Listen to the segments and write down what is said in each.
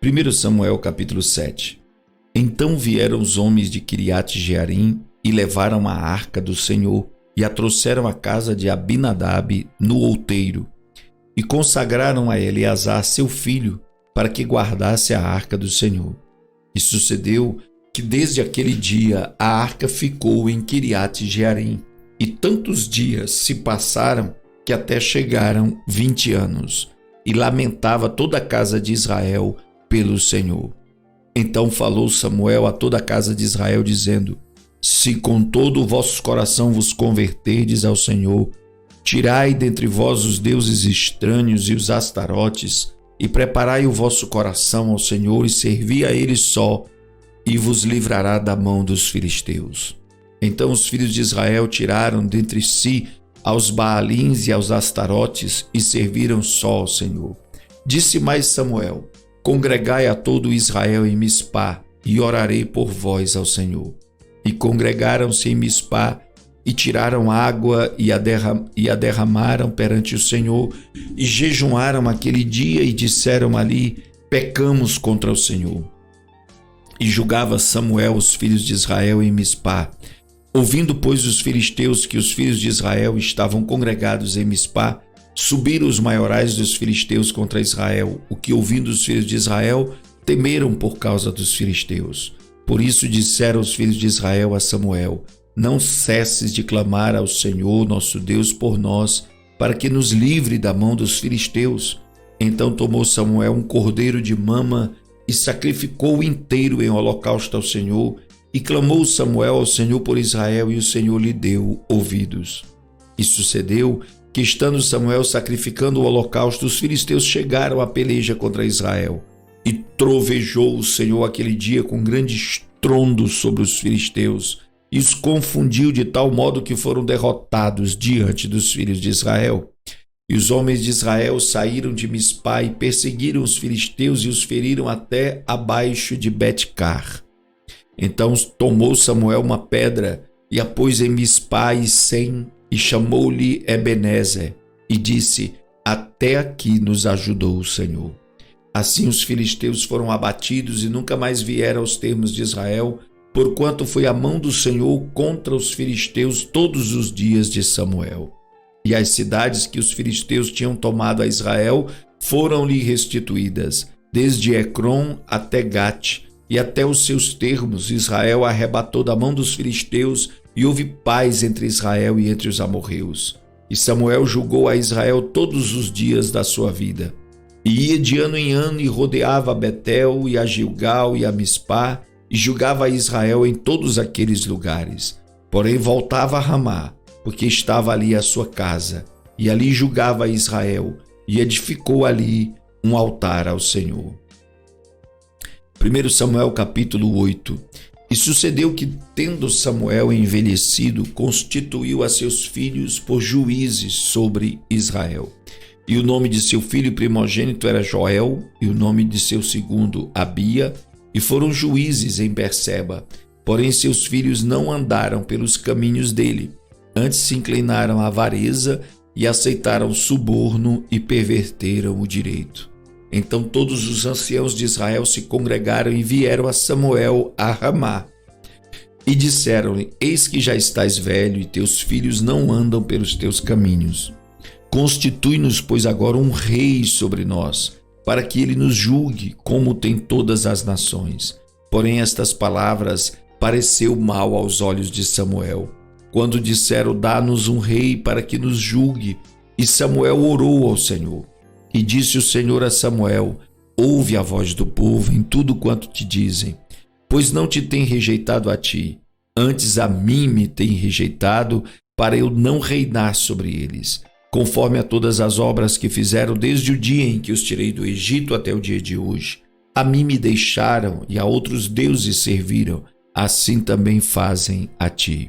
1 Samuel capítulo 7. Então vieram os homens de Quiriate-Jearim e levaram a arca do Senhor e a trouxeram à casa de Abinadab no outeiro e consagraram a Eleazar seu filho para que guardasse a arca do Senhor. E sucedeu que desde aquele dia a arca ficou em Quiriate-Jearim, e tantos dias se passaram que até chegaram 20 anos, e lamentava toda a casa de Israel pelo Senhor. Então falou Samuel a toda a casa de Israel, dizendo: Se com todo o vosso coração vos converterdes ao Senhor, tirai dentre vós os deuses estranhos e os astarotes, e preparai o vosso coração ao Senhor, e servi a Ele só, e vos livrará da mão dos filisteus. Então os filhos de Israel tiraram dentre si aos Baalins e aos astarotes, e serviram só ao Senhor. Disse mais Samuel: Congregai a todo Israel em Mispá, e orarei por vós ao Senhor. E congregaram-se em Mispá, e tiraram água e a derramaram perante o Senhor, e jejuaram aquele dia, e disseram ali: Pecamos contra o Senhor. E julgava Samuel os filhos de Israel em Mispá. Ouvindo, pois, os filisteus que os filhos de Israel estavam congregados em Mispá, subiram os maiorais dos filisteus contra Israel, o que, ouvindo os filhos de Israel, temeram por causa dos filisteus. Por isso disseram os filhos de Israel a Samuel: Não cesses de clamar ao Senhor nosso Deus por nós, para que nos livre da mão dos filisteus. Então tomou Samuel um cordeiro de mama e sacrificou-o inteiro em holocausto ao Senhor, e clamou Samuel ao Senhor por Israel, e o Senhor lhe deu ouvidos. E sucedeu que, estando Samuel sacrificando o holocausto, os filisteus chegaram à peleja contra Israel. E trovejou o Senhor aquele dia com grande estrondo sobre os filisteus, e os confundiu de tal modo que foram derrotados diante dos filhos de Israel. E os homens de Israel saíram de Mispá e perseguiram os filisteus e os feriram até abaixo de Bet-car. Então tomou Samuel uma pedra e a pôs em Mispá e Sem, e chamou-lhe Ebenezer, e disse: Até aqui nos ajudou o Senhor. Assim os filisteus foram abatidos e nunca mais vieram aos termos de Israel, porquanto foi a mão do Senhor contra os filisteus todos os dias de Samuel. E as cidades que os filisteus tinham tomado a Israel foram-lhe restituídas, desde Ecrom até Gate, e até os seus termos Israel arrebatou da mão dos filisteus, e houve paz entre Israel e entre os amorreus. E Samuel julgou a Israel todos os dias da sua vida. E ia de ano em ano e rodeava a Betel e a Gilgal e a Mispá, e julgava a Israel em todos aqueles lugares. Porém voltava a Ramá, porque estava ali a sua casa, e ali julgava a Israel, e edificou ali um altar ao Senhor. 1 Samuel capítulo 8. E sucedeu que, tendo Samuel envelhecido, constituiu a seus filhos por juízes sobre Israel. E o nome de seu filho primogênito era Joel, e o nome de seu segundo Abia, e foram juízes em Berseba. Porém seus filhos não andaram pelos caminhos dele, antes se inclinaram à avareza e aceitaram suborno e perverteram o direito. Então todos os anciãos de Israel se congregaram e vieram a Samuel a Ramá. E disseram-lhe: Eis que já estás velho, e teus filhos não andam pelos teus caminhos. Constitui-nos, pois, agora um rei sobre nós, para que ele nos julgue, como tem todas as nações. Porém estas palavras pareceu mal aos olhos de Samuel, quando disseram: Dá-nos um rei para que nos julgue. E Samuel orou ao Senhor. E disse o Senhor a Samuel: Ouve a voz do povo em tudo quanto te dizem, pois não te tem rejeitado a ti, antes a mim me tem rejeitado, para eu não reinar sobre eles, conforme a todas as obras que fizeram desde o dia em que os tirei do Egito até o dia de hoje. A mim me deixaram e a outros deuses serviram, assim também fazem a ti.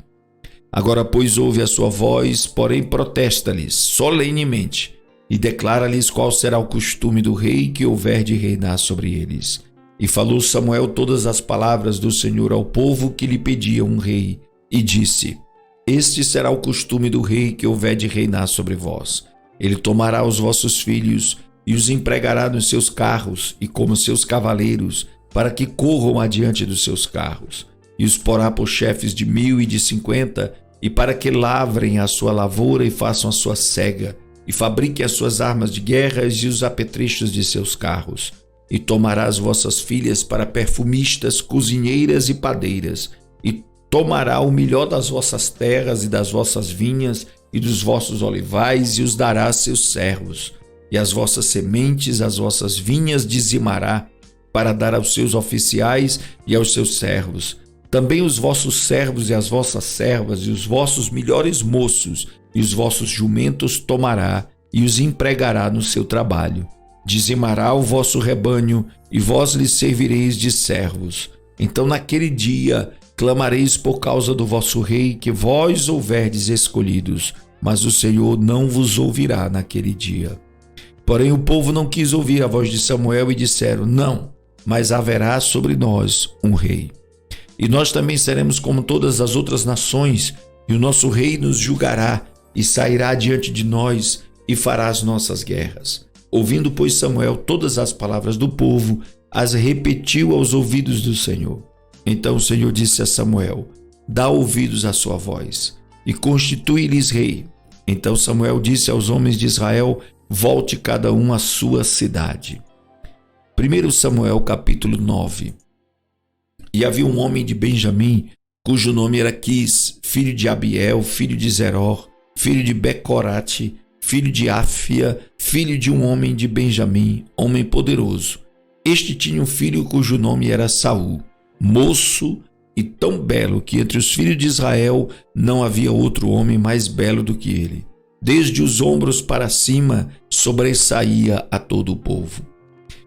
Agora, pois, ouve a sua voz, porém protesta-lhes solenemente, e declara-lhes qual será o costume do rei que houver de reinar sobre eles. E falou Samuel todas as palavras do Senhor ao povo que lhe pedia um rei, e disse: Este será o costume do rei que houver de reinar sobre vós. Ele tomará os vossos filhos e os empregará nos seus carros e como seus cavaleiros, para que corram adiante dos seus carros. E os porá por chefes de 1.000 e de 50, e para que lavrem a sua lavoura e façam a sua cega, e fabriquem as suas armas de guerra e os apetrechos de seus carros. E tomará as vossas filhas para perfumistas, cozinheiras e padeiras, e tomará o melhor das vossas terras e das vossas vinhas e dos vossos olivais, e os dará a seus servos. E as vossas sementes, as vossas vinhas dizimará, para dar aos seus oficiais e aos seus servos. Também os vossos servos e as vossas servas, e os vossos melhores moços, e os vossos jumentos tomará, e os empregará no seu trabalho. Dizimará o vosso rebanho, e vós lhes servireis de servos. Então naquele dia clamareis por causa do vosso rei, que vós houverdes escolhidos, mas o Senhor não vos ouvirá naquele dia. Porém o povo não quis ouvir a voz de Samuel e disseram: não, mas haverá sobre nós um rei. E nós também seremos como todas as outras nações, e o nosso rei nos julgará, e sairá diante de nós, e fará as nossas guerras. Ouvindo, pois, Samuel todas as palavras do povo, as repetiu aos ouvidos do Senhor. Então o Senhor disse a Samuel: dá ouvidos à sua voz, e constitui-lhes rei. Então Samuel disse aos homens de Israel: volte cada um à sua cidade. 1 Samuel capítulo 9. E havia um homem de Benjamim, cujo nome era Quis, filho de Abiel, filho de Zeror, filho de Becorate, filho de Áfia, filho de um homem de Benjamim, homem poderoso. Este tinha um filho cujo nome era Saul, moço e tão belo que entre os filhos de Israel não havia outro homem mais belo do que ele. Desde os ombros para cima sobressaía a todo o povo.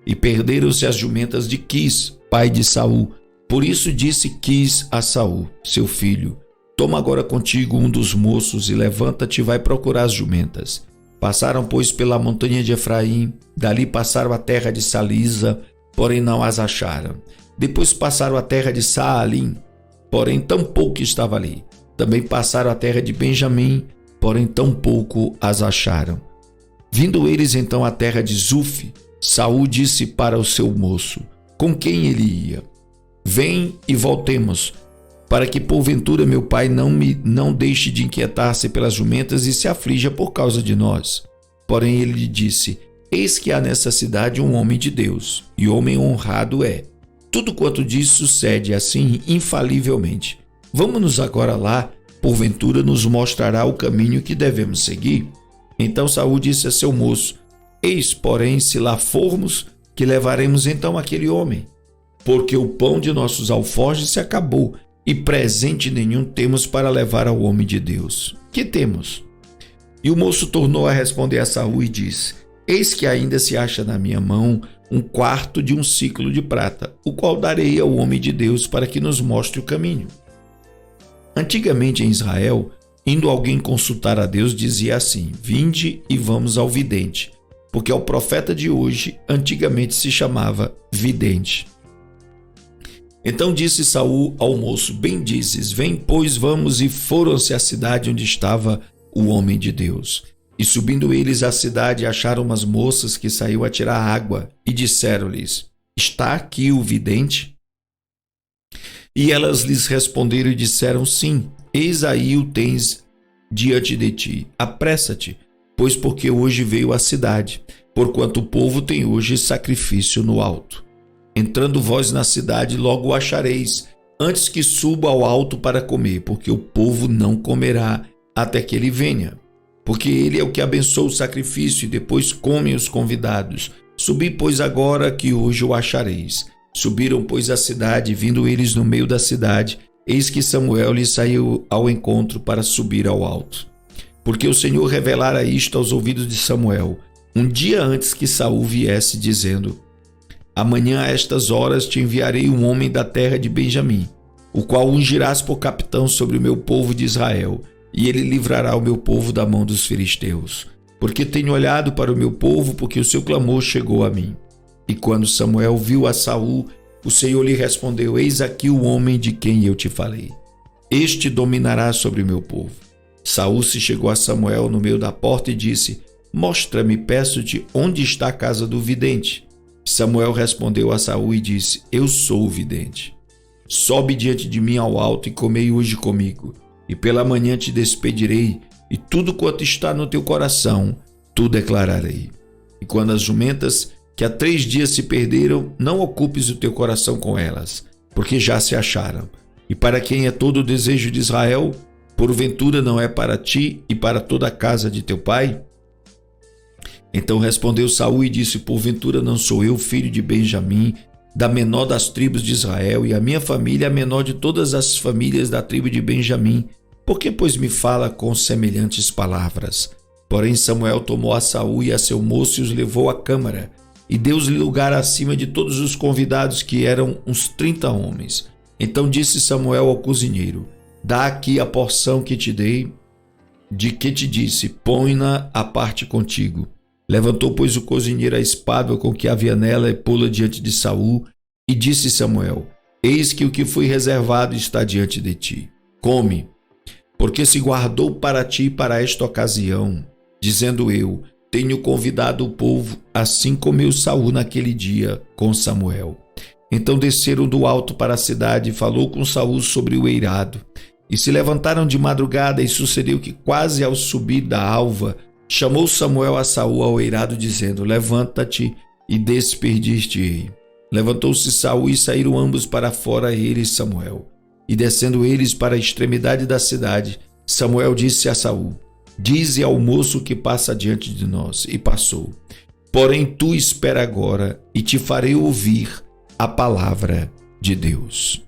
E perderam-se as jumentas de Quis, pai de Saul. Por isso disse Quis a Saul, seu filho: toma agora contigo um dos moços e levanta-te e vai procurar as jumentas. Passaram, pois, pela montanha de Efraim, dali passaram a terra de Salisa, porém não as acharam. Depois passaram a terra de Saalim, porém tampouco estava ali. Também passaram a terra de Benjamim, porém tampouco as acharam. Vindo eles então à terra de Zuf, Saul disse para o seu moço, com quem ele ia: vem e voltemos, para que porventura meu pai não deixe de inquietar-se pelas jumentas e se aflija por causa de nós. Porém ele lhe disse: eis que há nessa cidade um homem de Deus, e homem honrado é. Tudo quanto diz sucede assim infalivelmente. Vamos-nos agora lá, porventura nos mostrará o caminho que devemos seguir. Então Saul disse a seu moço: eis, porém, se lá formos, que levaremos então aquele homem, porque o pão de nossos alforjes se acabou, e presente nenhum temos para levar ao homem de Deus. Que temos? E o moço tornou a responder a Saul e disse: eis que ainda se acha na minha mão um quarto de um siclo de prata, o qual darei ao homem de Deus para que nos mostre o caminho. Antigamente em Israel, indo alguém consultar a Deus, dizia assim: vinde e vamos ao vidente, porque ao profeta de hoje antigamente se chamava vidente. Então disse Saul ao moço: bem dizes, vem, pois vamos. E foram-se à cidade onde estava o homem de Deus. E subindo eles à cidade, acharam umas moças que saíam a tirar água, e disseram-lhes: está aqui o vidente? E elas lhes responderam e disseram: sim, eis aí o tens diante de ti. Apressa-te, pois porque hoje veio à cidade, porquanto o povo tem hoje sacrifício no alto. Entrando vós na cidade, logo o achareis, antes que suba ao alto para comer, porque o povo não comerá até que ele venha. Porque ele é o que abençoa o sacrifício e depois comem os convidados. Subi, pois, agora que hoje o achareis. Subiram, pois, à cidade, vindo eles no meio da cidade, eis que Samuel lhes saiu ao encontro para subir ao alto. Porque o Senhor revelara isto aos ouvidos de Samuel, um dia antes que Saul viesse, dizendo: amanhã a estas horas te enviarei um homem da terra de Benjamim, o qual ungirás por capitão sobre o meu povo de Israel, e ele livrará o meu povo da mão dos filisteus. Porque tenho olhado para o meu povo, porque o seu clamor chegou a mim. E quando Samuel viu a Saul, o Senhor lhe respondeu: eis aqui o homem de quem eu te falei. Este dominará sobre o meu povo. Saul se chegou a Samuel no meio da porta e disse: mostra-me, peço-te, onde está a casa do vidente. Samuel respondeu a Saul e disse: eu sou o vidente. Sobe diante de mim ao alto e comei hoje comigo, e pela manhã te despedirei, e tudo quanto está no teu coração, tu declararei. E quando as jumentas que há 3 dias se perderam, não ocupes o teu coração com elas, porque já se acharam. E para quem é todo o desejo de Israel, porventura não é para ti e para toda a casa de teu pai? Então respondeu Saul e disse: porventura não sou eu filho de Benjamim, da menor das tribos de Israel, e a minha família é a menor de todas as famílias da tribo de Benjamim? Por que, pois, me fala com semelhantes palavras? Porém Samuel tomou a Saul e a seu moço e os levou à câmara, e deu-lhe lugar acima de todos os convidados, que eram uns 30 homens. Então disse Samuel ao cozinheiro: dá aqui a porção que te dei, de que te disse, põe-na à parte contigo. Levantou, pois, o cozinheiro a espádua com que havia nela e pô-la diante de Saul, e disse Samuel: eis que o que foi reservado está diante de ti. Come, porque se guardou para ti para esta ocasião. Dizendo eu: tenho convidado o povo, assim comeu Saul naquele dia com Samuel. Então desceram do alto para a cidade e falou com Saul sobre o eirado. E se levantaram de madrugada, e sucedeu que quase ao subir da alva, chamou Samuel a Saul ao eirado, dizendo: levanta-te e despediste-ei. Levantou-se Saul e saíram ambos para fora, ele e Samuel. E descendo eles para a extremidade da cidade, Samuel disse a Saul: dize ao moço que passa diante de nós. E passou. Porém tu espera agora, e te farei ouvir a palavra de Deus.